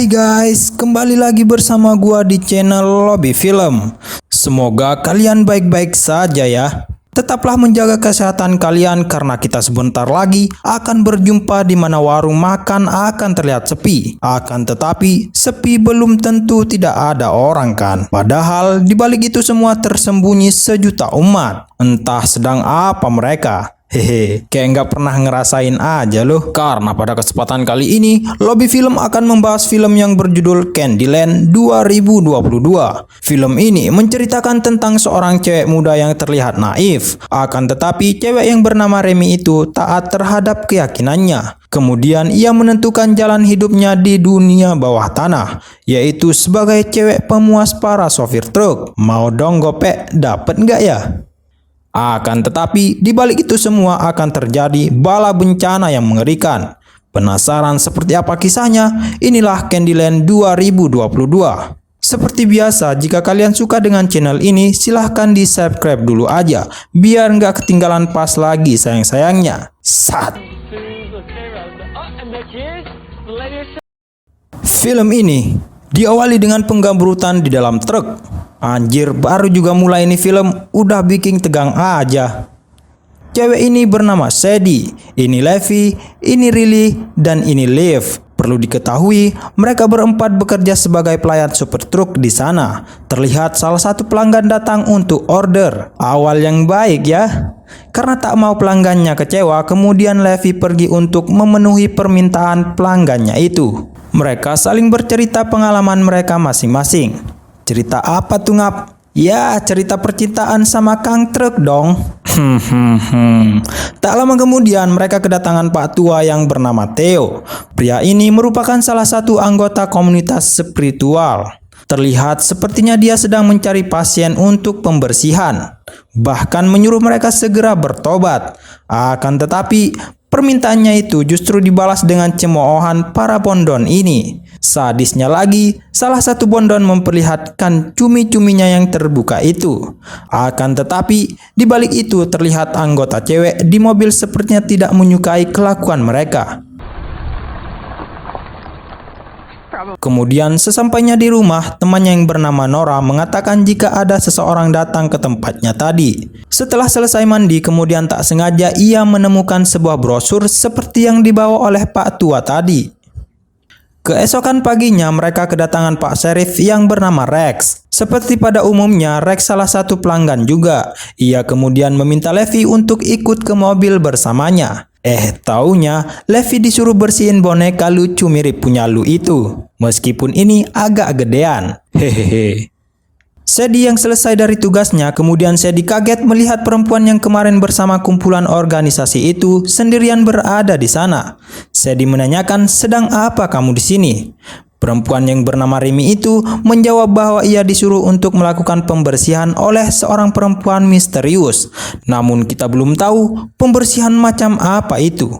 Hai guys, kembali lagi bersama gua di channel Lobby Film. Semoga kalian baik-baik saja ya. Tetaplah menjaga kesehatan kalian karena kita sebentar lagi akan berjumpa di mana warung makan akan terlihat sepi. Akan tetapi, sepi belum tentu tidak ada orang kan. Padahal di balik itu semua tersembunyi sejuta umat. Entah sedang apa mereka. Hehe, kayak nggak pernah ngerasain aja loh. Karena pada kesempatan kali ini, Lobby Film akan membahas film yang berjudul Candyland 2022. Film ini menceritakan tentang seorang cewek muda yang terlihat naif. Akan tetapi, cewek yang bernama Remy itu taat terhadap keyakinannya. Kemudian ia menentukan jalan hidupnya di dunia bawah tanah, yaitu sebagai cewek pemuas para sopir truk. Mau dong gopek, dapet nggak ya? Akan tetapi, di balik itu semua akan terjadi bala bencana yang mengerikan. Penasaran seperti apa kisahnya? Inilah Candyland 2022. Seperti biasa, jika kalian suka dengan channel ini, silahkan di subscribe dulu aja, biar nggak ketinggalan pas lagi sayang-sayangnya. Sat. Film ini diawali dengan penggambrutan di dalam truk. Anjir, baru juga mulai ini film, udah bikin tegang aja. Cewek ini bernama Sadie, ini Levi, ini Riley, dan ini Liv. Perlu diketahui, mereka berempat bekerja sebagai pelayan supir truk di sana. Terlihat salah satu pelanggan datang untuk order. Awal yang baik ya. Karena tak mau pelanggannya kecewa, kemudian Levi pergi untuk memenuhi permintaan pelanggannya itu. Mereka saling bercerita pengalaman mereka masing-masing. Cerita apa tuh ngap? Ya, cerita percintaan sama Kang Truk dong. Tak lama kemudian mereka kedatangan Pak Tua yang bernama Theo. Pria ini merupakan salah satu anggota komunitas spiritual. Terlihat sepertinya dia sedang mencari pasien untuk pembersihan. Bahkan menyuruh mereka segera bertobat. Akan tetapi, permintaannya itu justru dibalas dengan cemoohan para bondon ini. Sadisnya lagi, salah satu bondon memperlihatkan cumi-cuminya yang terbuka itu. Akan tetapi, di balik itu terlihat anggota cewek di mobil sepertinya tidak menyukai kelakuan mereka. Kemudian sesampainya di rumah, temannya yang bernama Nora mengatakan jika ada seseorang datang ke tempatnya tadi. Setelah selesai mandi, kemudian tak sengaja ia menemukan sebuah brosur seperti yang dibawa oleh Pak Tua tadi. Keesokan paginya mereka kedatangan Pak Sheriff yang bernama Rex. Seperti pada umumnya, Rex salah satu pelanggan juga. Ia kemudian meminta Levi untuk ikut ke mobil bersamanya. Taunya Levi disuruh bersihin boneka lucu mirip punya lu itu. Meskipun ini agak gedean. Hehehe. Sadie yang selesai dari tugasnya, kemudian Sadie kaget melihat perempuan yang kemarin bersama kumpulan organisasi itu sendirian berada di sana. Sadie menanyakan, "Sedang apa kamu di sini?" Perempuan yang bernama Remy itu menjawab bahwa ia disuruh untuk melakukan pembersihan oleh seorang perempuan misterius. Namun kita belum tahu pembersihan macam apa itu.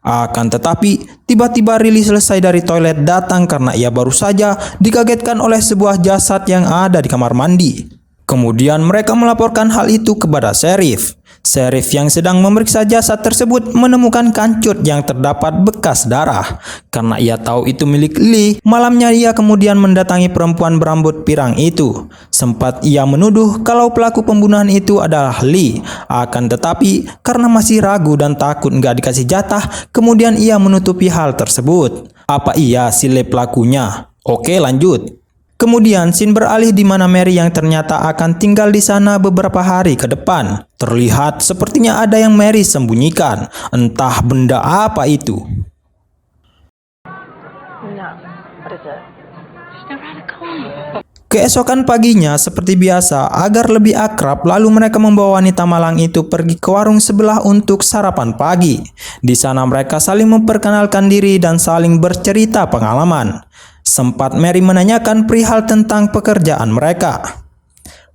Akan tetapi, tiba-tiba Riley selesai dari toilet datang karena ia baru saja dikagetkan oleh sebuah jasad yang ada di kamar mandi. Kemudian mereka melaporkan hal itu kepada Sheriff. Sheriff yang sedang memeriksa jasad tersebut menemukan kancut yang terdapat bekas darah. Karena ia tahu itu milik Lee, malamnya ia kemudian mendatangi perempuan berambut pirang itu. Sempat ia menuduh kalau pelaku pembunuhan itu adalah Lee. Akan tetapi, karena masih ragu dan takut nggak dikasih jatah, kemudian ia menutupi hal tersebut. Apa iya si Lee pelakunya? Oke, lanjut. Kemudian scene beralih di mana Mary yang ternyata akan tinggal di sana beberapa hari ke depan. Terlihat sepertinya ada yang Mary sembunyikan. Entah benda apa itu. Keesokan paginya seperti biasa, agar lebih akrab, lalu mereka membawa wanita malang itu pergi ke warung sebelah untuk sarapan pagi. Di sana mereka saling memperkenalkan diri dan saling bercerita pengalaman. Sempat Mary menanyakan perihal tentang pekerjaan mereka.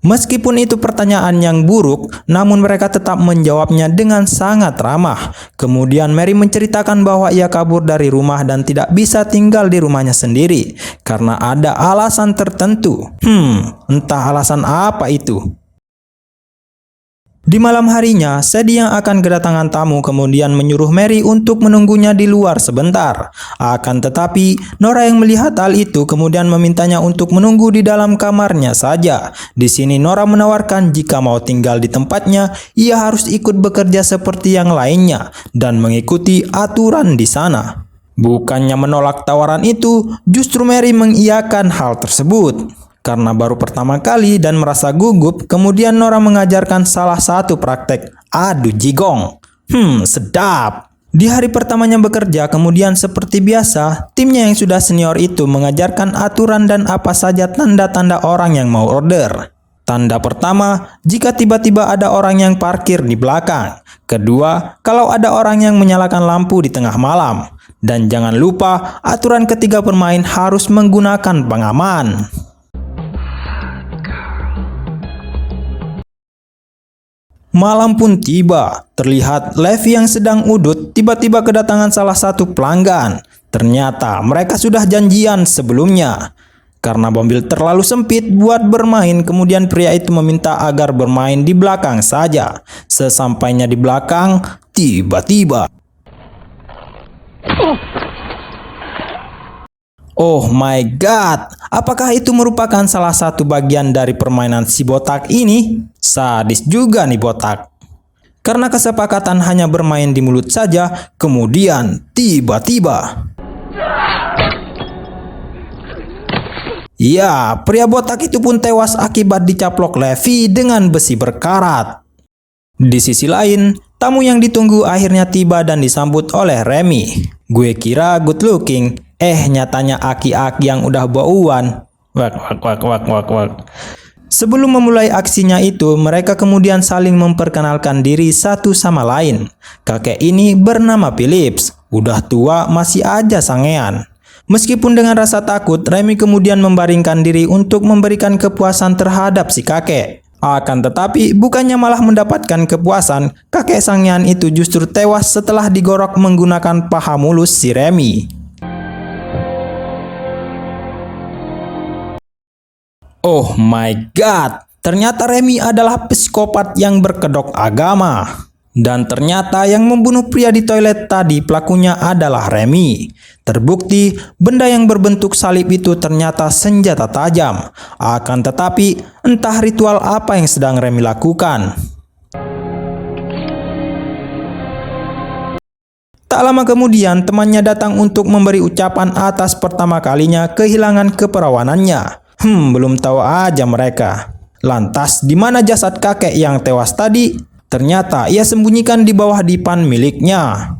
Meskipun itu pertanyaan yang buruk, namun mereka tetap menjawabnya dengan sangat ramah. Kemudian Mary menceritakan bahwa ia kabur dari rumah dan tidak bisa tinggal di rumahnya sendiri karena ada alasan tertentu. Entah alasan apa itu. Di malam harinya, Sadie yang akan kedatangan tamu kemudian menyuruh Mary untuk menunggunya di luar sebentar. Akan tetapi, Nora yang melihat hal itu kemudian memintanya untuk menunggu di dalam kamarnya saja. Di sini Nora menawarkan jika mau tinggal di tempatnya, ia harus ikut bekerja seperti yang lainnya dan mengikuti aturan di sana. Bukannya menolak tawaran itu, justru Mary mengiyakan hal tersebut. Karena baru pertama kali dan merasa gugup, kemudian Nora mengajarkan salah satu praktek adu jigong. Sedap. Di hari pertamanya bekerja, kemudian seperti biasa, timnya yang sudah senior itu mengajarkan aturan dan apa saja tanda-tanda orang yang mau order. Tanda pertama, jika tiba-tiba ada orang yang parkir di belakang. Kedua, kalau ada orang yang menyalakan lampu di tengah malam. Dan jangan lupa, aturan ketiga pemain harus menggunakan pengaman. Malam pun tiba, terlihat Levi yang sedang udut tiba-tiba kedatangan salah satu pelanggan. Ternyata mereka sudah janjian sebelumnya. Karena mobil terlalu sempit buat bermain, kemudian pria itu meminta agar bermain di belakang saja. Sesampainya di belakang, tiba-tiba. Oh my god, apakah itu merupakan salah satu bagian dari permainan si botak ini? Sadis juga nih botak. Karena kesepakatan hanya bermain di mulut saja, kemudian tiba-tiba. Ya, pria botak itu pun tewas akibat dicaplok Levi dengan besi berkarat. Di sisi lain, tamu yang ditunggu akhirnya tiba dan disambut oleh Remy. Gue kira good looking, nyatanya aki-aki yang udah bauan. Wak. Sebelum memulai aksinya itu, mereka kemudian saling memperkenalkan diri satu sama lain. Kakek ini bernama Phillips, udah tua masih aja sangean. Meskipun dengan rasa takut, Remy kemudian membaringkan diri untuk memberikan kepuasan terhadap si kakek. Akan tetapi, bukannya malah mendapatkan kepuasan, kakek sangean itu justru tewas setelah digorok menggunakan paha mulus si Remy. Oh my god, ternyata Remy adalah psikopat yang berkedok agama. Dan ternyata yang membunuh pria di toilet tadi pelakunya adalah Remy. Terbukti benda yang berbentuk salib itu ternyata senjata tajam. Akan tetapi entah ritual apa yang sedang Remy lakukan. Tak lama kemudian temannya datang untuk memberi ucapan atas pertama kalinya kehilangan keperawanannya. Belum tahu aja mereka. Lantas, di mana jasad kakek yang tewas tadi? Ternyata ia sembunyikan di bawah dipan miliknya.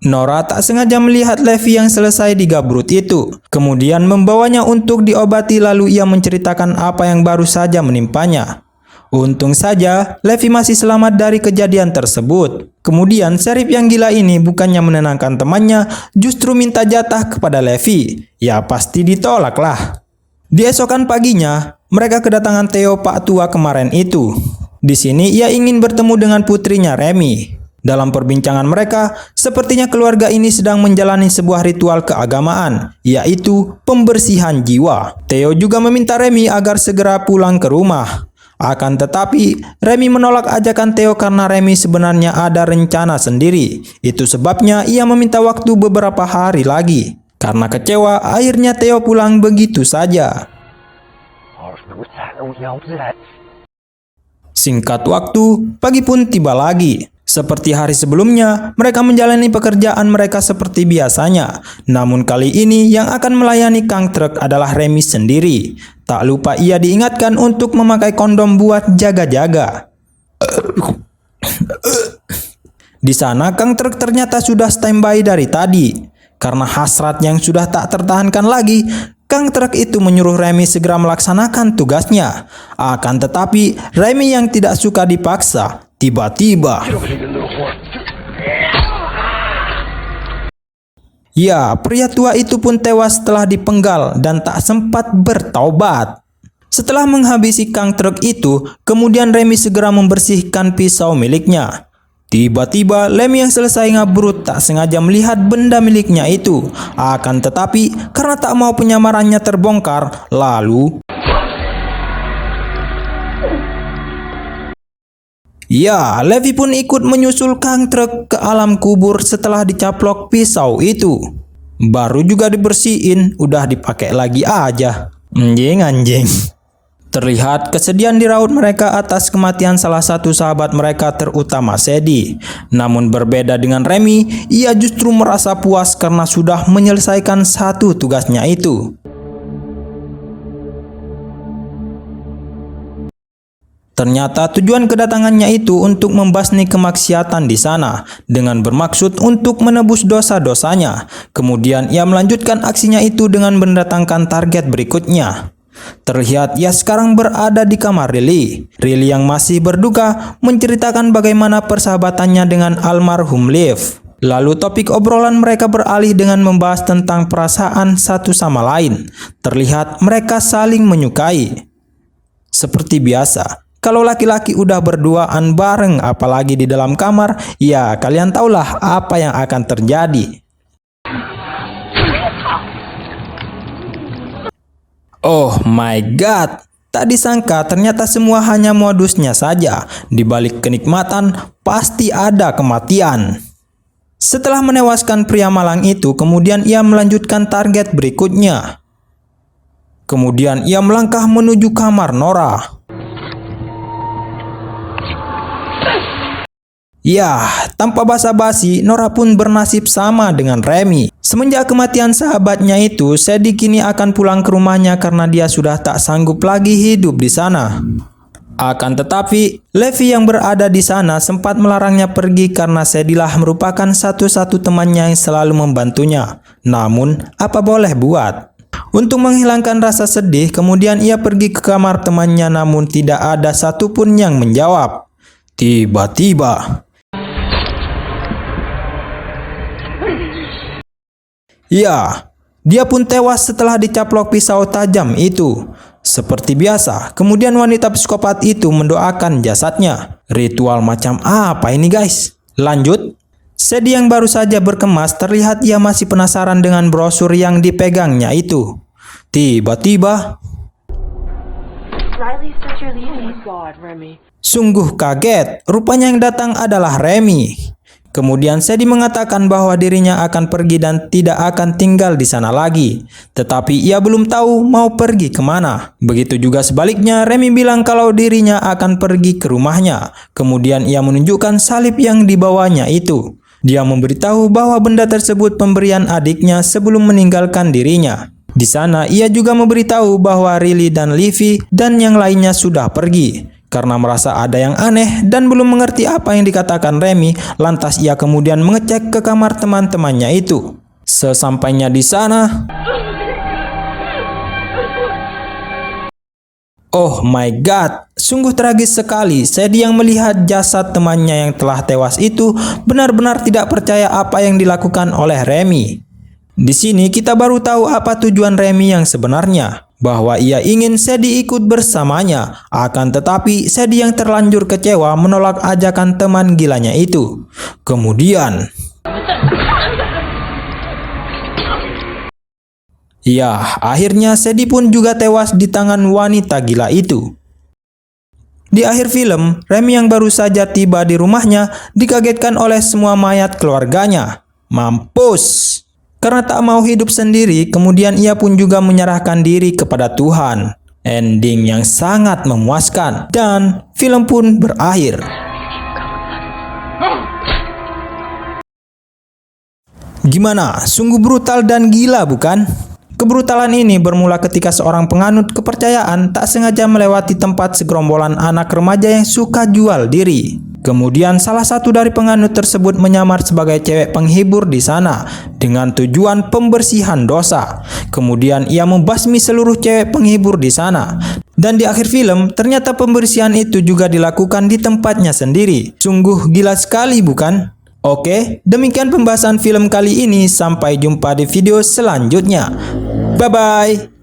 Nora tak sengaja melihat Levi yang selesai digabrut itu. Kemudian membawanya untuk diobati lalu ia menceritakan apa yang baru saja menimpanya. Untung saja, Levi masih selamat dari kejadian tersebut. Kemudian, Sheriff yang gila ini bukannya menenangkan temannya, justru minta jatah kepada Levi. Ya pasti ditolak lah. Di esokan paginya, mereka kedatangan Theo Pak Tua kemarin itu. Di sini ia ingin bertemu dengan putrinya Remy. Dalam perbincangan mereka, sepertinya keluarga ini sedang menjalani sebuah ritual keagamaan, yaitu pembersihan jiwa. Theo juga meminta Remy agar segera pulang ke rumah. Akan tetapi, Remy menolak ajakan Theo karena Remy sebenarnya ada rencana sendiri. Itu sebabnya ia meminta waktu beberapa hari lagi. Karena kecewa, akhirnya Theo pulang begitu saja. Singkat waktu, pagi pun tiba lagi. Seperti hari sebelumnya, mereka menjalani pekerjaan mereka seperti biasanya. Namun kali ini yang akan melayani Kang Truk adalah Remy sendiri. Tak lupa ia diingatkan untuk memakai kondom buat jaga-jaga. Di sana Kang Truk ternyata sudah standby dari tadi. Karena hasrat yang sudah tak tertahankan lagi, Kang Truk itu menyuruh Remy segera melaksanakan tugasnya. Akan tetapi, Remy yang tidak suka dipaksa, tiba-tiba. Ya, pria tua itu pun tewas setelah dipenggal dan tak sempat bertaubat. Setelah menghabisi Kang Truk itu, kemudian Remy segera membersihkan pisau miliknya. Tiba-tiba, Remy yang selesai ngabrut tak sengaja melihat benda miliknya itu. Akan tetapi, karena tak mau penyamarannya terbongkar, lalu Ya, Levi pun ikut menyusul Kang Truk ke alam kubur setelah dicaplok pisau itu. Baru juga dibersihin, udah dipakai lagi aja. Anjing. Terlihat kesedihan di raut mereka atas kematian salah satu sahabat mereka terutama Sadie. Namun berbeda dengan Remy, ia justru merasa puas karena sudah menyelesaikan satu tugasnya itu. Ternyata tujuan kedatangannya itu untuk membasmi kemaksiatan di sana dengan bermaksud untuk menebus dosa-dosanya. Kemudian ia melanjutkan aksinya itu dengan mendatangkan target berikutnya. Terlihat ia sekarang berada di kamar Riley. Riley yang masih berduka menceritakan bagaimana persahabatannya dengan almarhum Liv. Lalu topik obrolan mereka beralih dengan membahas tentang perasaan satu sama lain. Terlihat mereka saling menyukai. Seperti biasa, kalau laki-laki udah berduaan bareng apalagi di dalam kamar, ya kalian tahulah apa yang akan terjadi. Oh my god, tak disangka ternyata semua hanya modusnya saja. Di balik kenikmatan pasti ada kematian. Setelah menewaskan pria malang itu, kemudian ia melanjutkan target berikutnya. Kemudian ia melangkah menuju kamar Nora. Ya, tanpa basa-basi, Nora pun bernasib sama dengan Remy. Semenjak kematian sahabatnya itu, Sadie kini akan pulang ke rumahnya karena dia sudah tak sanggup lagi hidup di sana. Akan tetapi, Levi yang berada di sana sempat melarangnya pergi karena Sadie lah merupakan satu-satu temannya yang selalu membantunya. Namun, apa boleh buat? Untuk menghilangkan rasa sedih, kemudian ia pergi ke kamar temannya namun tidak ada satupun yang menjawab. Tiba-tiba, ya, dia pun tewas setelah dicaplok pisau tajam itu. Seperti biasa, kemudian wanita psikopat itu mendoakan jasadnya. Ritual macam apa ini guys? Lanjut. Sadie yang baru saja berkemas terlihat ia masih penasaran dengan brosur yang dipegangnya itu. Tiba-tiba, sungguh kaget, rupanya yang datang adalah Remy. Kemudian Sadie mengatakan bahwa dirinya akan pergi dan tidak akan tinggal di sana lagi. Tetapi ia belum tahu mau pergi kemana. Begitu juga sebaliknya, Remy bilang kalau dirinya akan pergi ke rumahnya. Kemudian ia menunjukkan salib yang dibawanya itu. Dia memberitahu bahwa benda tersebut pemberian adiknya sebelum meninggalkan dirinya. Di sana ia juga memberitahu bahwa Riley dan Livy dan yang lainnya sudah pergi. Karena merasa ada yang aneh dan belum mengerti apa yang dikatakan Remy, lantas ia kemudian mengecek ke kamar teman-temannya itu. Sesampainya di sana, oh my god, sungguh tragis sekali. Sadie yang melihat jasad temannya yang telah tewas itu benar-benar tidak percaya apa yang dilakukan oleh Remy. Di sini kita baru tahu apa tujuan Remy yang sebenarnya, bahwa ia ingin Sadie ikut bersamanya. Akan tetapi Sadie yang terlanjur kecewa menolak ajakan teman gilanya itu. Kemudian, ya, akhirnya Sadie pun juga tewas di tangan wanita gila itu. Di akhir film, Remy yang baru saja tiba di rumahnya dikagetkan oleh semua mayat keluarganya. Mampus! Karena tak mau hidup sendiri, kemudian ia pun juga menyerahkan diri kepada Tuhan. Ending yang sangat memuaskan dan film pun berakhir. Gimana? Sungguh brutal dan gila bukan? Kebrutalan ini bermula ketika seorang penganut kepercayaan tak sengaja melewati tempat segerombolan anak remaja yang suka jual diri. Kemudian salah satu dari penganut tersebut menyamar sebagai cewek penghibur di sana dengan tujuan pembersihan dosa. Kemudian ia membasmi seluruh cewek penghibur di sana. Dan di akhir film ternyata pembersihan itu juga dilakukan di tempatnya sendiri. Sungguh gila sekali bukan? Oke, demikian pembahasan film kali ini. Sampai jumpa di video selanjutnya. Bye-bye.